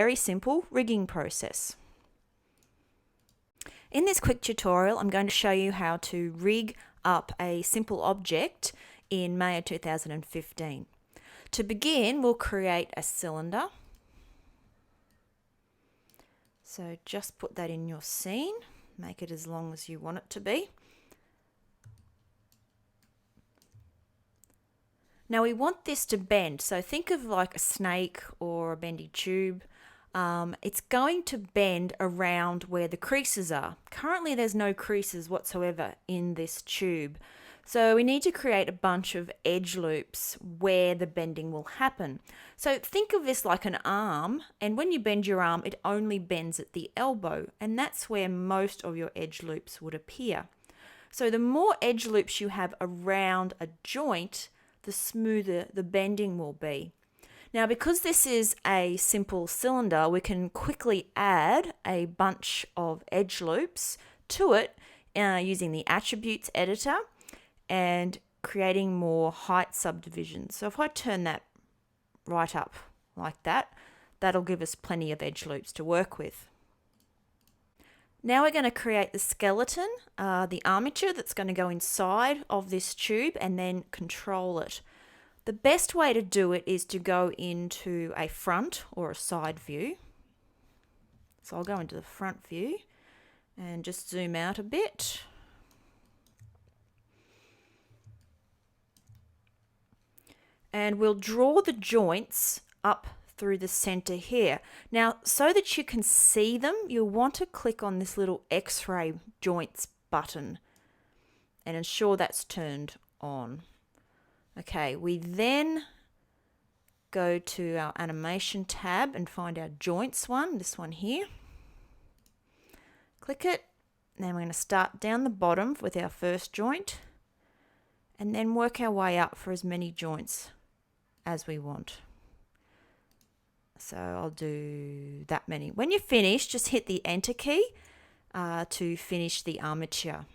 very simple rigging process. In this quick tutorial, I'm going to show you how to rig up a simple object in May of 2015. To begin, we'll create a cylinder. So just put that in your scene, make it as long as you want it to be. Now we want this to bend, so think of like a snake or a bendy tube. It's going to bend around where the creases are. Currently there's no creases whatsoever in this tube. So we need to create a bunch of edge loops where the bending will happen. So think of this like an arm, and when you bend your arm, it only bends at the elbow, and that's where most of your edge loops would appear. So the more edge loops you have around a joint, the smoother the bending will be. Now, because this is a simple cylinder, we can quickly add a bunch of edge loops to it using the attributes editor and creating more height subdivisions. So if I turn that right up like that, that'll give us plenty of edge loops to work with. Now we're going to create the skeleton, the armature that's going to go inside of this tube and then control it. The best way to do it is to go into a front or a side view. So I'll go into the front view and just zoom out a bit. And we'll draw the joints up through the center here. Now, so that you can see them, you'll want to click on this little X-ray joints button and ensure that's turned on. Okay, we then go to our animation tab and find our joints one, this one here. Click it. Then we're going to start down the bottom with our first joint and then work our way up for as many joints as we want. So I'll do that many. When you're finished, just hit the Enter key to finish the armature.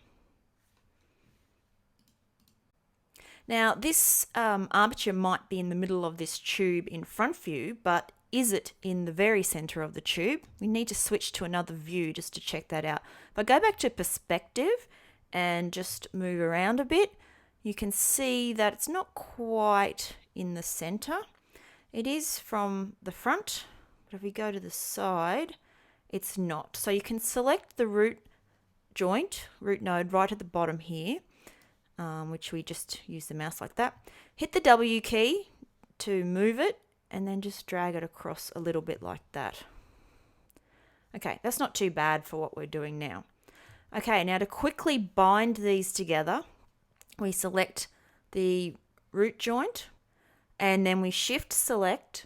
Now this armature might be in the middle of this tube in front view, but is it in the very center of the tube? We need to switch to another view just to check that out. If I go back to perspective and just move around a bit, you can see that it's not quite in the center. It is from the front, but if we go to the side, it's not. So you can select the root node right at the bottom here, which we just use the mouse like that. Hit the W key to move it and then just drag it across a little bit like that. Okay, that's not too bad for what we're doing now. Okay, now to quickly bind these together, we select the root joint and then we shift select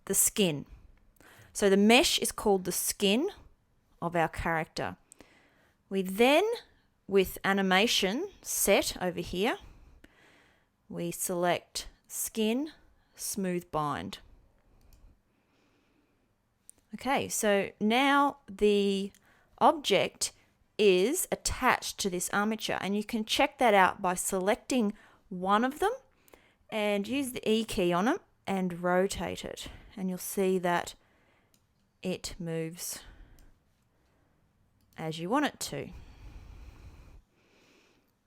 the skin. So the mesh is called the skin of our character. We then, with animation set over here, we select skin, smooth bind. Okay, so now the object is attached to this armature, and you can check that out by selecting one of them and use the E key on it and rotate it, and you'll see that it moves as you want it to.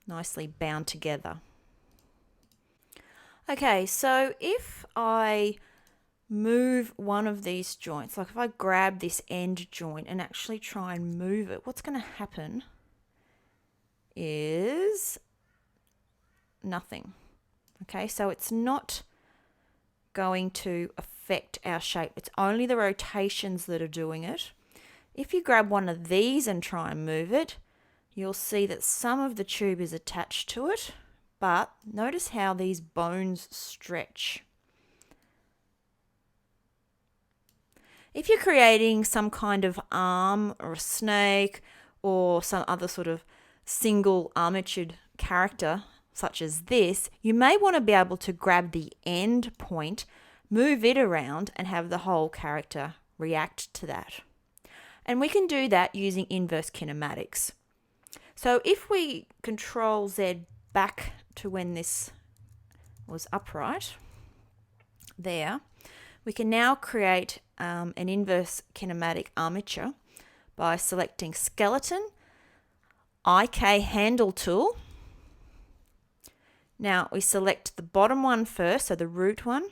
Nicely bound together. Okay, so if I move one of these joints, like if I grab this end joint and actually try and move it, what's going to happen is nothing. Okay, so it's not going to affect our shape. It's only the rotations that are doing it. If you grab one of these and try and move it, you'll see that some of the tube is attached to it, but notice how these bones stretch. If you're creating some kind of arm or a snake or some other sort of single armatured character such as this, you may want to be able to grab the end point, move it around and have the whole character react to that. And we can do that using inverse kinematics. So if we Control Z back to when this was upright, there, We can now create an inverse kinematic armature by selecting Skeleton, IK Handle Tool. Now we select the bottom one first, so the root one,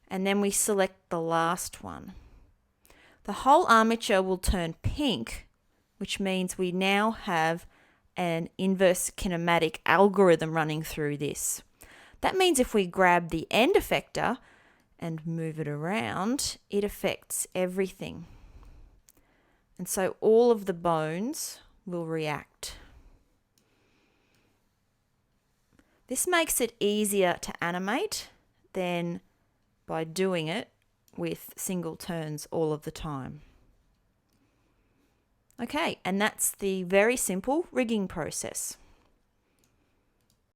and then we select the last one. The whole armature will turn pink, which means we now have an inverse kinematic algorithm running through this. That means if we grab the end effector and move it around, it affects everything. And so all of the bones will react. This makes it easier to animate than by doing it with single turns all of the time. Okay, and that's the very simple rigging process.